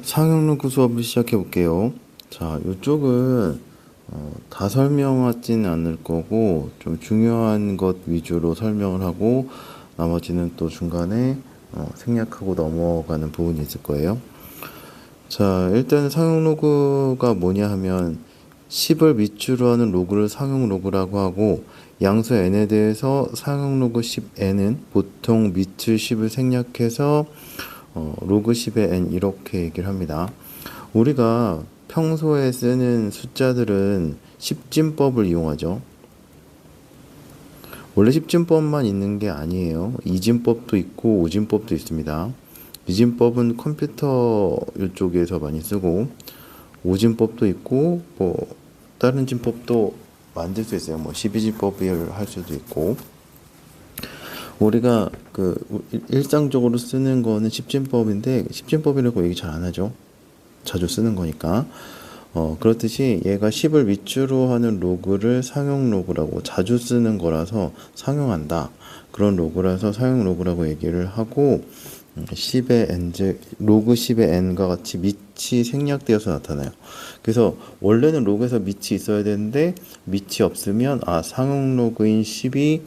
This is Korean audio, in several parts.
상용로그 수업을 시작해 볼게요. 자, 이쪽은 다 설명하지는 않을 거고 좀 중요한 것 위주로 설명을 하고 나머지는 또 중간에 생략하고 넘어가는 부분이 있을 거예요. 자, 일단 상용로그가 뭐냐 하면 10을 밑줄로 하는 로그를 상용로그라고 하고 양수 n에 대해서 상용로그 10n은 보통 밑줄 10을 생략해서 로그 10의 n 이렇게 얘기를 합니다. 우리가 평소에 쓰는 숫자들은 십진법을 이용하죠. 원래 십진법만 있는 게 아니에요. 이진법도 있고 오진법도 있습니다. 이진법은 컴퓨터 이쪽에서 많이 쓰고 오진법도 있고 뭐 다른 진법도 만들 수 있어요. 뭐 12진법을 할 수도 있고 우리가 일상적으로 쓰는 거는 십진법인데 십진법이라고 얘기 잘 안 하죠. 자주 쓰는 거니까. 그렇듯이 얘가 10을 밑줄로 하는 로그를 상용 로그라고 자주 쓰는 거라서 상용한다. 그런 로그라서 상용 로그라고 얘기를 하고 10의 n, 로그 10의 n과 같이 밑이 생략되어서 나타나요. 그래서 원래는 로그에서 밑이 있어야 되는데 밑이 없으면 상용 로그인 10이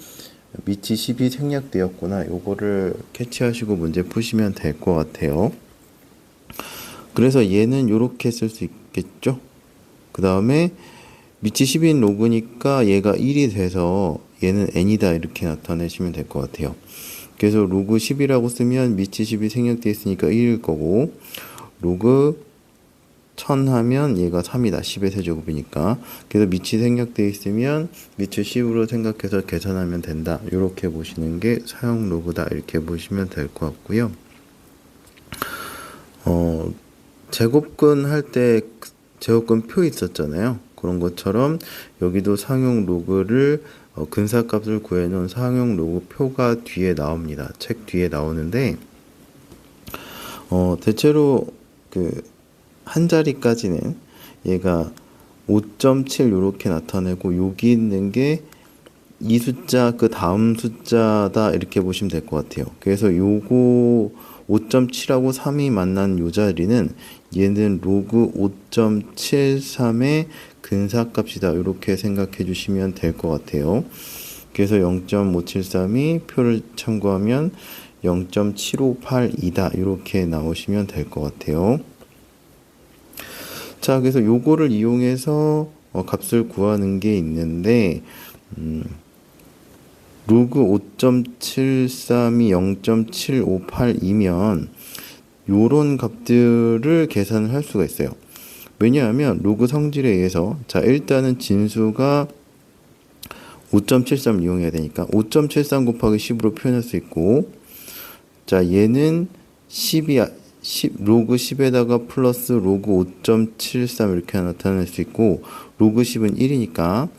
밑이 10이 생략되었구나. 요거를 캐치하시고 문제 푸시면 될 것 같아요. 그래서 얘는 요렇게 쓸 수 있겠죠. 그 다음에 밑이 10인 로그니까 얘가 1이 돼서 얘는 n이다 이렇게 나타내시면 될 것 같아요. 그래서 로그 10이라고 쓰면 밑이 10이 생략되어 있으니까 1일 거고 로그 1000 하면 얘가 3이다. 10의 세제곱이니까. 그래서 밑이 생략되어 있으면 밑을 10으로 생각해서 계산하면 된다. 이렇게 보시는 게 사용 로그다. 이렇게 보시면 될 것 같고요. 제곱근 할 때 제곱근 표 있었잖아요. 그런 것처럼 여기도 상용 로그를 근사값을 구해놓은 상용 로그 표가 뒤에 나옵니다. 책 뒤에 나오는데 대체로 한 자리까지는 얘가 5.7 이렇게 나타내고 여기 있는 게 이 숫자 그 다음 숫자다 이렇게 보시면 될 것 같아요. 그래서 요거 5.7하고 3이 만난 요 자리는 얘는 로그 5.73의 근사값이다 이렇게 생각해 주시면 될 것 같아요. 그래서 0.573이 표를 참고하면 0.7582다 이렇게 나오시면 될 것 같아요. 자, 그래서 요거를 이용해서 값을 구하는 게 있는데 로그 5.73이 0.758이면 요런 값들을 계산을 할 수가 있어요. 왜냐하면 로그 성질에 의해서 자 일단은 진수가 5.73 이용해야 되니까 5.73 곱하기 10으로 표현할 수 있고 자 얘는 10이 로그 10에다가 플러스 로그 5.73 이렇게 나타낼 수 있고 로그 10은 1이니까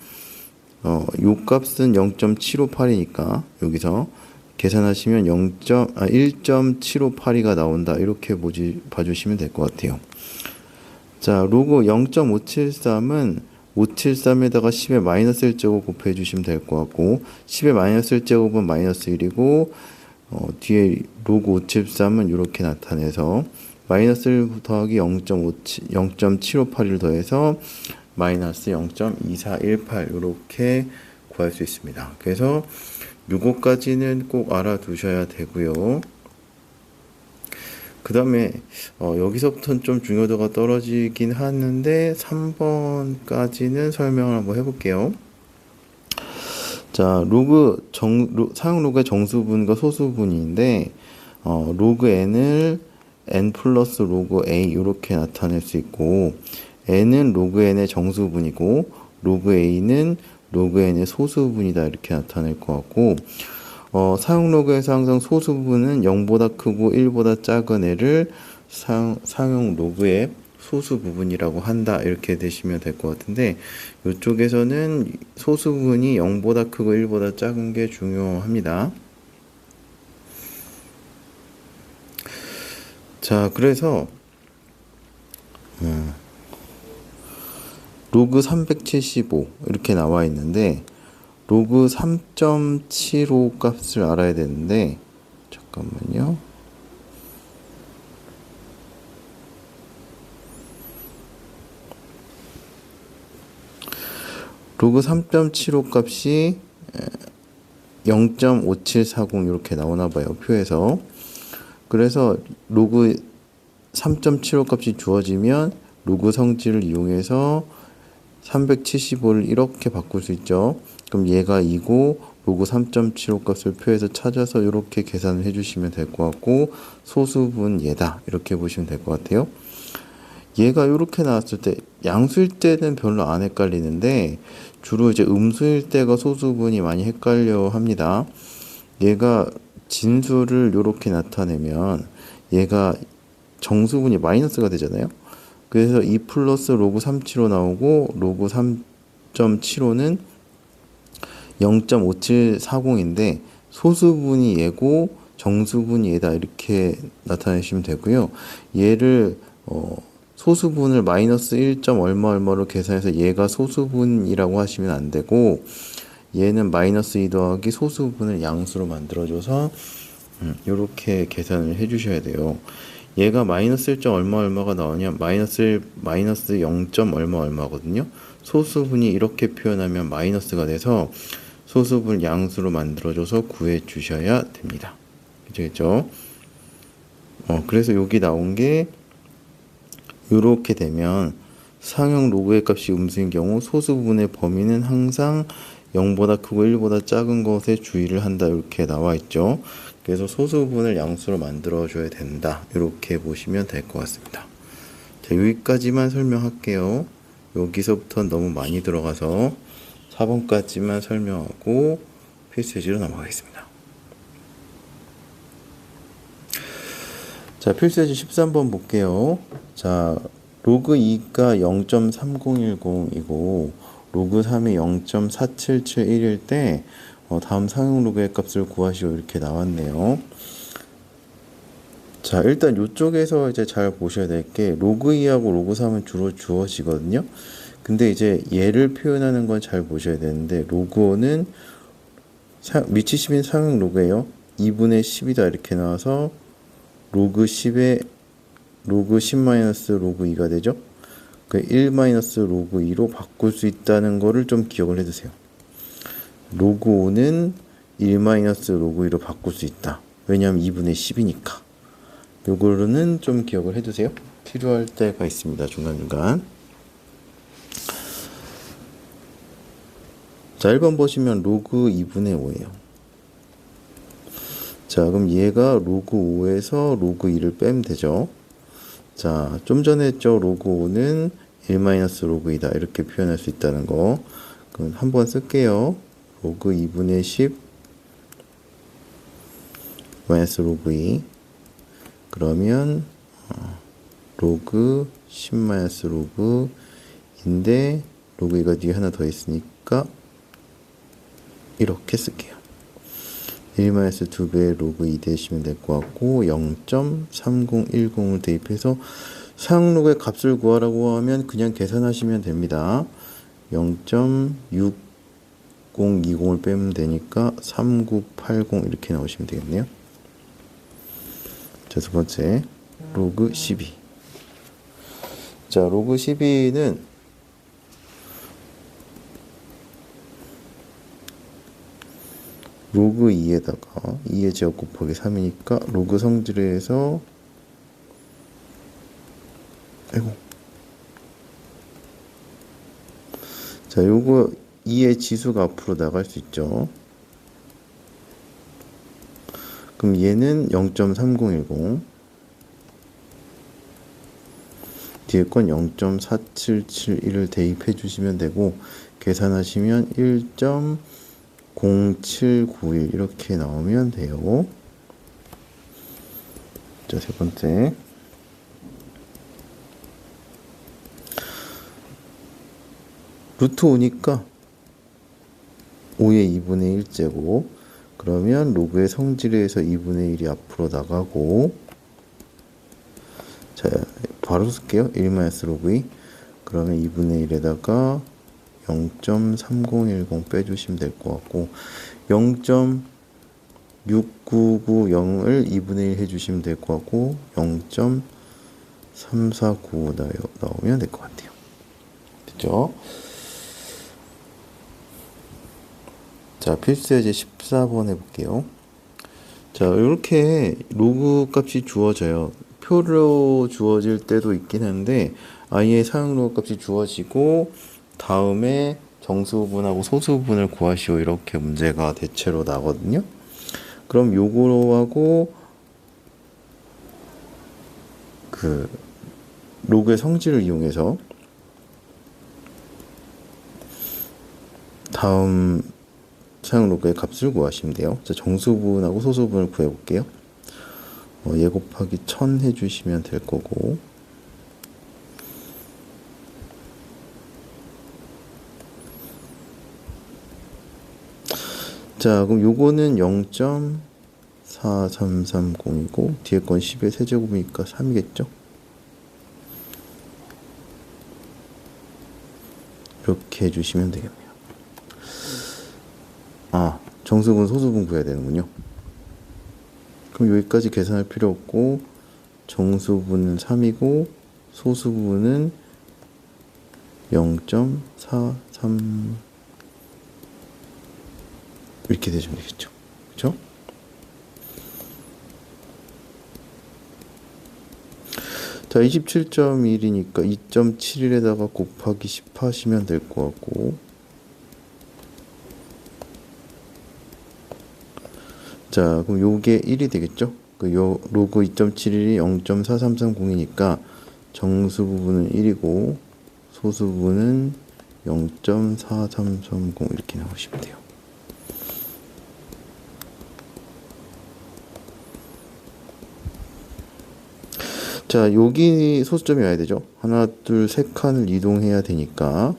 요 값은 0.758이니까 여기서 계산하시면 1.758이가 나온다. 이렇게 봐주시면 될 것 같아요. 자, 로그 0.573은 573에다가 10의 마이너스 1제곱 곱해 주시면 될 것 같고 10의 마이너스 1제곱은 마이너스 1이고 뒤에 로그 573은 이렇게 나타내서 마이너스 1 더하기 0.758을 더해서 마이너스 0.2418 이렇게 구할 수 있습니다. 그래서 요거까지는 꼭 알아두셔야 되고요. 그 다음에 여기서부터는 좀 중요도가 떨어지긴 하는데 3번까지는 설명을 한번 해볼게요. 자, 사용 로그의 정수분과 소수분인데 로그 n을 n 플러스 로그 a 이렇게 나타낼 수 있고 n은 로그 n의 정수분이고 로그 a는 로그 n의 소수분이다 이렇게 나타낼 것 같고 사용 로그에서 항상 소수분은 0보다 크고 1보다 작은 애를 사용 로그의 소수 부분이라고 한다 이렇게 되시면 될 것 같은데 이쪽에서는 소수분이 0보다 크고 1보다 작은 게 중요합니다. 자, 그래서 로그 375 이렇게 나와 있는데 로그 3.75 값을 알아야 되는데 잠깐만요. 로그 3.75 값이 0.5740 이렇게 나오나 봐요, 표에서. 그래서 로그 3.75 값이 주어지면 로그 성질을 이용해서 375를 이렇게 바꿀 수 있죠. 그럼 얘가 2고 로그 3.75 값을 표에서 찾아서 이렇게 계산을 해주시면 될 것 같고, 소수분 얘다 이렇게 보시면 될 것 같아요. 얘가 이렇게 나왔을 때 양수일 때는 별로 안 헷갈리는데 주로 이제 음수일 때가 소수분이 많이 헷갈려 합니다. 얘가 진수를 이렇게 나타내면 얘가 정수분이 마이너스가 되잖아요. 그래서 2 플러스 로그 375 나오고 로그 3.75는 0.5740인데 소수분이 얘고 정수분이 얘다 이렇게 나타내시면 되고요. 얘를 소수분을 마이너스 1. 얼마 얼마로 계산해서 얘가 소수분이라고 하시면 안 되고, 얘는 마이너스 2 더하기 소수분을 양수로 만들어줘서 이렇게 계산을 해주셔야 돼요. 얘가 마이너스 1. 얼마 얼마가 나오냐, 마이너스 0. 얼마 얼마거든요. 소수분이 이렇게 표현하면 마이너스가 돼서 소수분 양수로 만들어줘서 구해 주셔야 됩니다. 그죠? 그래서 여기 나온 게 이렇게 되면 상형 로그의 값이 음수인 경우 소수분의 범위는 항상 0보다 크고 1보다 작은 것에 주의를 한다 이렇게 나와 있죠. 그래서 소수분을 양수로 만들어 줘야 된다 이렇게 보시면 될 것 같습니다. 자, 여기까지만 설명할게요. 여기서부터 너무 많이 들어가서 4번까지만 설명하고 필수예제로 넘어가겠습니다. 자, 필수예제 13번 볼게요. 자, 로그 2가 0.3010이고 로그 3이 0.4771일 때 다음 상용 로그의 값을 구하시오 이렇게 나왔네요. 자, 일단 이쪽에서 이제 잘 보셔야 될 게 로그 2하고 로그 3은 주로 주어지거든요. 근데 이제 얘를 표현하는 건 잘 보셔야 되는데 로그 5는 밑이 10인 상용 로그예요. 2분의 10이다 이렇게 나와서 로그 10에 로그 10 마이너스 로그 2가 되죠. 그 1 마이너스 로그 2로 바꿀 수 있다는 거를 좀 기억을 해두세요. 로그 5는 1 마이너스 로그 2로 바꿀 수 있다. 왜냐하면 2분의 10이니까. 요거는 좀 기억을 해두세요. 필요할 때가 있습니다. 중간중간. 자, 1번 보시면 로그 2분의 5예요. 자, 그럼 얘가 로그 5에서 로그 2를 빼면 되죠. 자, 좀 전에 했죠. 로그 5는 1 마이너스 로그 2다 이렇게 표현할 수 있다는 거. 그럼 한번 쓸게요. 로그 2분의 10 마이너스 로그 2. 그러면 로그 10 마이너스 로그인데 로그 2가 뒤에 하나 더 있으니까 이렇게 쓸게요. 1 마이너스 2배의 로그 2 대시면 될 것 같고 0.3010을 대입해서 상용 로그의 값을 구하라고 하면 그냥 계산하시면 됩니다. 0.6020을 빼면 되니까 3980 이렇게 나오시면 되겠네요. 자, 두 번째 로그 12. 자, 로그 12는 로그 2에다가 2의 제곱 곱하기 3이니까 로그 성질에서 자, 요거 2의 지수가 앞으로 나갈 수 있죠. 그럼 얘는 0.3010 뒤에 건 0.4771을 대입해 주시면 되고 계산하시면 1.0791 이렇게 나오면 돼요. 자, 세 번째 루트 5니까 5의 2분의 1제곱 그러면 로그의 성질에서 2분의 1이 앞으로 나가고 자, 바로 쓸게요. 1 마이너스 로그 2 그러면 2분의 1에다가 0.3010 빼주시면 될 것 같고 0.6990을 2분의 1 해주시면 될 것 같고 0.3495 나오면 될 것 같아요. 됐죠? 자, 필수 예제 14번 해볼게요. 자, 이렇게 로그 값이 주어져요. 표로 주어질 때도 있긴 한데 아예 사용 로그 값이 주어지고 다음에 정수분하고 소수분을 구하시오, 이렇게 문제가 대체로 나거든요. 그럼 요거하고 그 로그의 성질을 이용해서 다음 사용 로그의 값을 구하시면 돼요. 자, 정수분하고 소수분을 구해볼게요. 얘 곱하기 1000 해주시면 될 거고, 자, 그럼 요거는 0.4330이고 뒤에 건 10의 세제곱이니까 3이겠죠? 이렇게 해주시면 되겠네요. 아, 정수분 소수분 구해야 되는군요. 그럼 여기까지 계산할 필요 없고 정수분은 3이고 소수분은 0.43 이렇게 되시면 되겠죠. 그렇죠? 자, 27.1이니까 2.71에다가 곱하기 10 하시면 될 것 같고, 자, 그럼 요게 1이 되겠죠? 요 로그 2.71이 0.4330이니까 정수 부분은 1이고 소수 부분은 0.4330 이렇게 나오시면 돼요. 자, 여기 소수점이 와야 되죠. 하나, 둘, 세 칸을 이동해야 되니까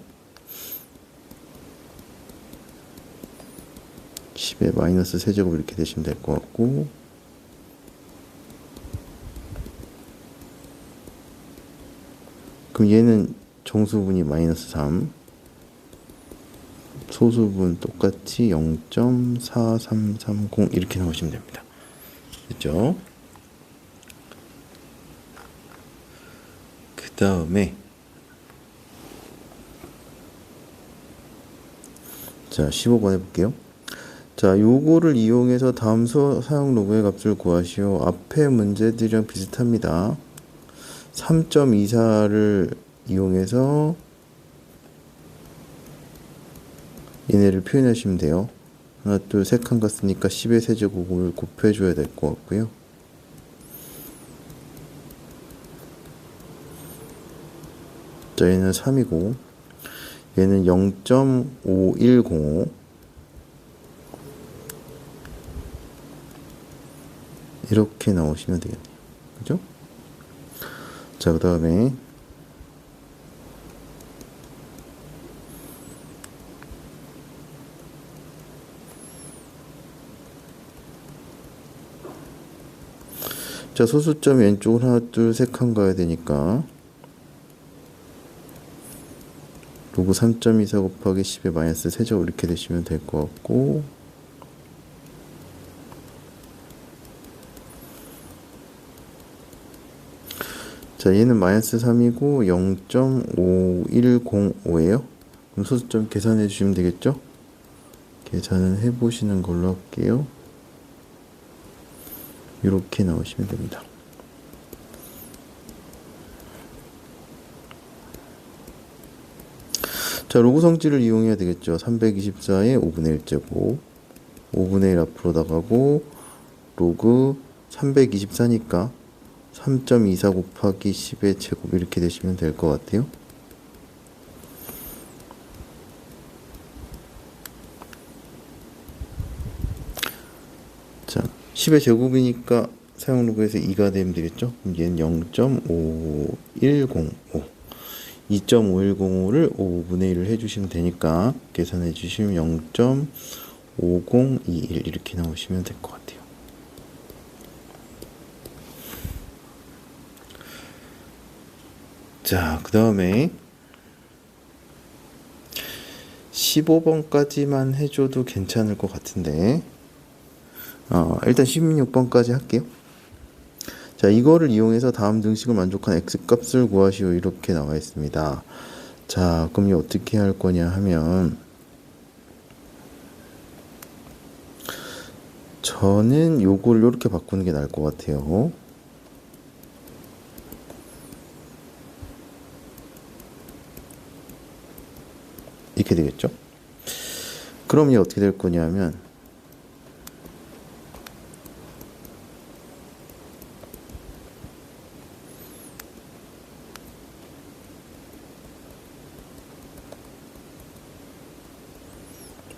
10의 마이너스 세제곱 이렇게 되시면 될 것 같고, 그럼 얘는 정수분이 마이너스 3, 소수분 똑같이 0.4330 이렇게 나오시면 됩니다. 됐죠? 그 다음에 자, 15번 해볼게요. 자, 요거를 이용해서 다음 사용 로그의 값을 구하시오. 앞에 문제들이랑 비슷합니다. 3.24를 이용해서 얘네를 표현하시면 돼요. 하나, 둘, 세 칸 갔으니까 10의 세제곱을 곱해줘야 될 것 같고요. 자, 얘는 3이고 얘는 0.5105 이렇게 나오시면 되겠네요. 그죠? 자, 그 다음에 자, 소수점 왼쪽으로 하나, 둘, 세 칸 가야 되니까 로그 3.24 곱하기 10의 마이너스 세제곱 이렇게 되시면 될 것 같고, 자, 얘는 마이너스 3이고 0.5105예요. 그럼 소수점 계산해 주시면 되겠죠? 계산을 해 보시는 걸로 할게요. 이렇게 나오시면 됩니다. 자, 로그 성질을 이용해야 되겠죠. 324의 5분의 1제곱, 5분의 1 앞으로 나가고 로그 324니까 3.24 곱하기 10의 제곱 이렇게 되시면 될 것 같아요. 자, 10의 제곱이니까 사용 로그에서 2가 되면 되겠죠. 그럼 얘는 0.5105, 2.5105를 5분의 1을 해주시면 되니까 계산해 주시면 0.5021 이렇게 나오시면 될 것 같아요. 자, 그 다음에 15번까지만 해줘도 괜찮을 것 같은데, 일단 16번까지 할게요. 자, 이거를 이용해서 다음 등식을 만족한 x값을 구하시오, 이렇게 나와 있습니다. 자, 그럼 이 어떻게 할 거냐 하면 저는 요걸 이렇게 바꾸는 게 나을 것 같아요. 이렇게 되겠죠? 그럼 이게 어떻게 될 거냐면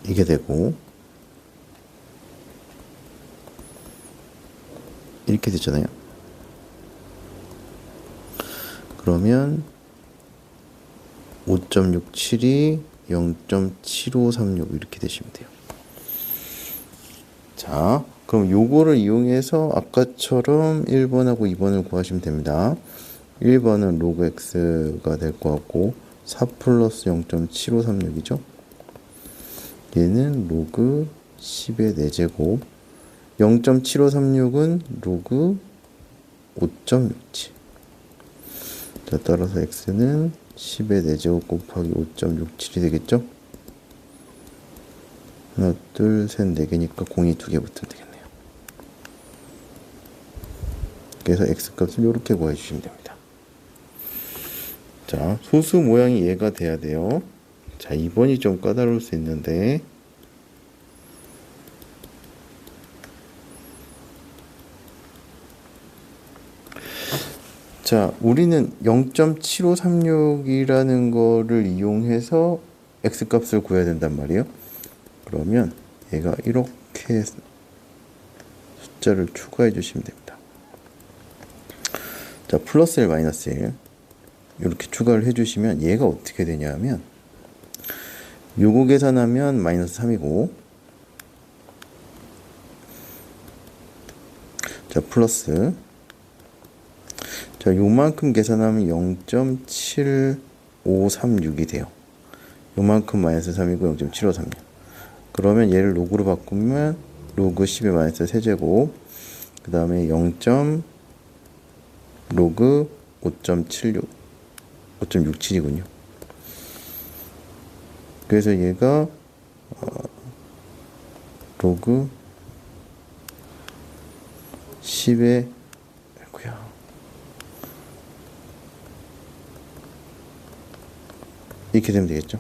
이게 되고 이렇게 되잖아요. 그러면 5.67이 0.7536 이렇게 되시면 돼요. 자, 그럼 요거를 이용해서 아까처럼 1번하고 2번을 구하시면 됩니다. 1번은 로그 x가 될 것 같고 4 플러스 0.7536이죠. 얘는 로그 10의 4제곱 0.7536은 로그 5.67. 자, 따라서 x는 10의 4제곱 곱하기 5.67이 되겠죠? 하나, 둘, 셋, 4개니까 공이 2개 붙으면 되겠네요. 그래서 x값을 이렇게 구해주시면 됩니다. 자, 소수 모양이 얘가 돼야 돼요. 자, 2번이 좀 까다로울 수 있는데 자, 우리는 0.7536이라는 거를 이용해서 x값을 구해야 된단 말이에요. 그러면 얘가 이렇게 숫자를 추가해 주시면 됩니다. 자, 플러스 1, 마이너스 1 이렇게 추가를 해주시면 얘가 어떻게 되냐면 요거 계산하면 마이너스 3이고 자, 플러스 자, 요만큼 계산하면 0.7536이 돼요. 요만큼 마이너스 3이고 0.7536. 그러면 얘를 로그로 바꾸면 로그 10의 마이너스 세제곱 그 다음에 0. 로그 5.76 5.67이군요. 그래서 얘가 로그 10의 이렇게 되면 되겠죠.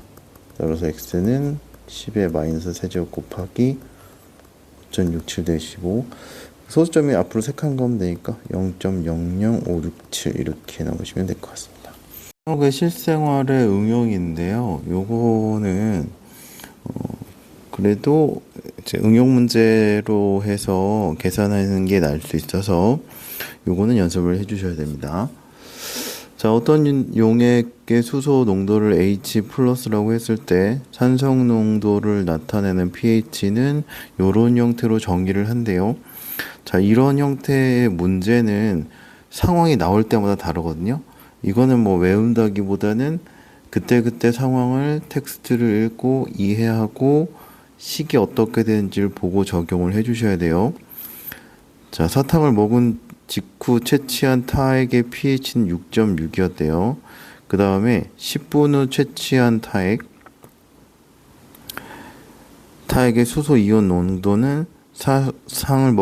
따라서 x는 10의 마이너스 세제곱 곱하기 5.67 대시고 소수점이 앞으로 3칸 가면 되니까 0.00567 이렇게 나오시면 될 것 같습니다. 그 실생활의 응용인데요. 요거는 그래도 이제 응용 문제로 해서 계산하는 게 나을 수 있어서 요거는 연습을 해주셔야 됩니다. 자, 어떤 용액의 수소 농도를 H 플러스라고 했을 때 산성 농도를 나타내는 pH는 이런 형태로 정의를 한대요. 자, 이런 형태의 문제는 상황이 나올 때마다 다르거든요. 이거는 뭐 외운다기보다는 그때그때 상황을 텍스트를 읽고 이해하고 식이 어떻게 되는지를 보고 적용을 해 주셔야 돼요. 자, 사탕을 먹은 직후 채취한 타액의 pH는 6.6이었대요. 그 다음에 10분 후 채취한 타액의 수소 이온 농도는 사탕을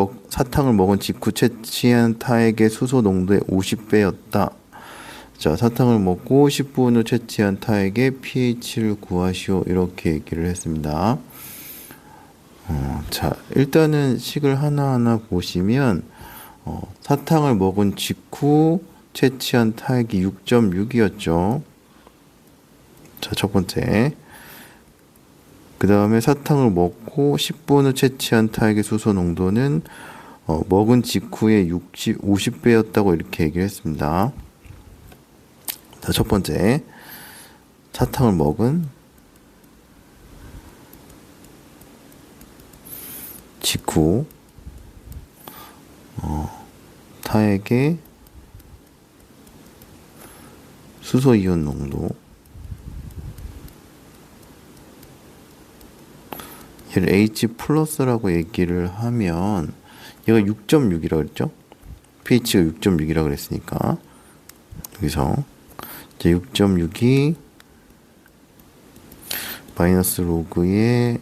먹은 직후 채취한 타액의 수소 농도의 50배였다. 자, 사탕을 먹고 10분 후 채취한 타액의 pH를 구하시오. 이렇게 얘기를 했습니다. 자, 일단은 식을 하나하나 보시면 사탕을 먹은 직후 채취한 타액이 6.6이었죠. 자, 첫 번째. 그 다음에 사탕을 먹고 10분 후 채취한 타액의 수소 농도는 먹은 직후에 50배였다고 이렇게 얘기를 했습니다. 자, 첫 번째. 사탕을 먹은 직후 타액의 수소 이온 농도 얘를 H 플러스라고 얘기를 하면 얘가 6.6이라고 그랬죠? pH가 6.6이라고 그랬으니까 여기서 이제 6.6이 마이너스 로그의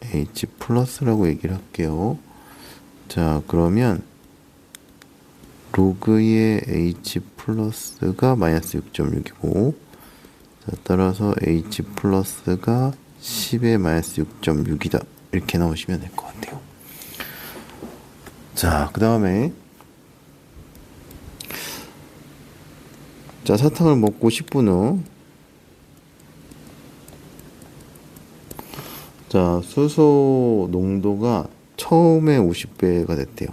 H 플러스라고 얘기를 할게요. 자, 그러면 로그의 H 플러스가 마이너스 6.6이고, 자, 따라서 H 플러스가 10의 마이너스 6.6이다. 이렇게 나오시면 될 것 같아요. 자, 그 다음에 자, 사탕을 먹고 10분 후, 자, 수소 농도가 처음에 50배가 됐대요.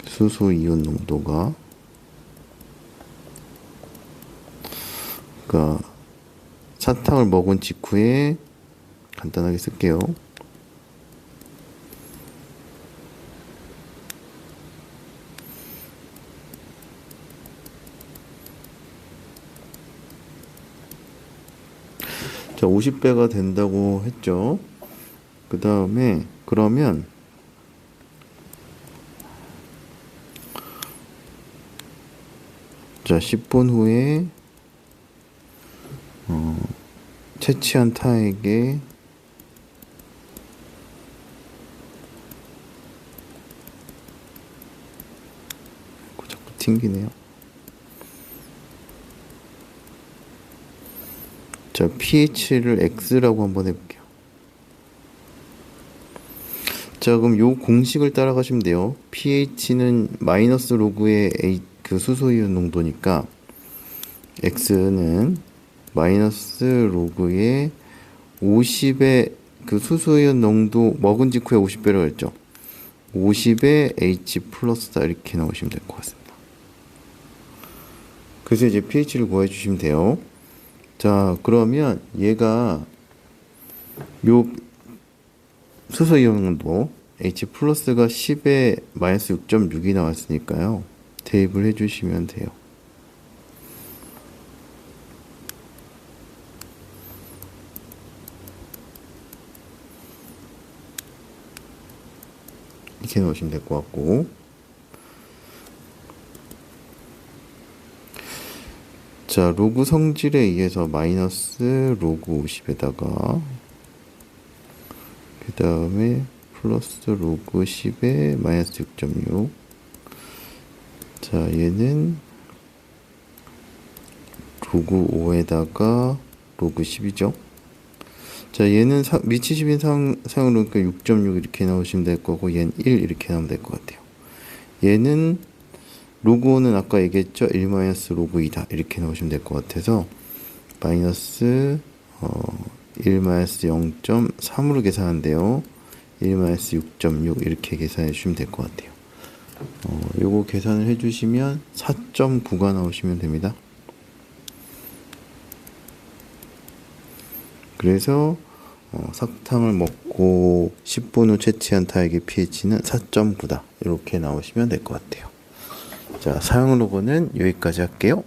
수소 이온 농도가, 그러니까 사탕을 먹은 직후에 간단하게 쓸게요. 자, 50배가 된다고 했죠. 그 다음에 그러면 자, 10분 후에 채취한 타액에 자꾸 튕기네요. 자, pH를 X라고 한번 해볼게요. 자, 그럼 요 공식을 따라가시면 돼요. pH는 마이너스 로그의 그 수소이온 농도니까 X는 마이너스 로그의 50의 그 수소이온 농도 먹은 직후에 50배라고 했죠. 50의 H 플러스다. 이렇게 나오시면 될 것 같습니다. 그래서 이제 pH를 구해 주시면 돼요. 자, 그러면 얘가 요 수소이온 농도 H 플러스가 10에 마이너스 6.6이 나왔으니까요. 대입을 해주시면 돼요. 이렇게 넣으시면 될 것 같고, 자, 로그 성질에 의해서 마이너스 로그 50에다가 그 다음에 플러스 로그 10에 마이너스 6.6. 자, 얘는 로그 5에다가 로그 10이죠. 자, 얘는 미치십인 사용으로 6.6 이렇게 나오시면 될 거고, 얘는 1 이렇게 나오면 될 것 같아요. 얘는 로그 5는 아까 얘기했죠. 1 마이너스 로그 2다. 이렇게 나오시면 될 것 같아서 마이너스 1 마이너스 0.3으로 계산한대요. 1 마이너스 6.6 이렇게 계산해 주시면 될 것 같아요. 요거 계산을 해주시면 4.9가 나오시면 됩니다. 그래서 사탕을 먹고 10분 후 채취한 타액의 pH는 4.9다. 이렇게 나오시면 될 것 같아요. 자, 사용 로그는 여기까지 할게요.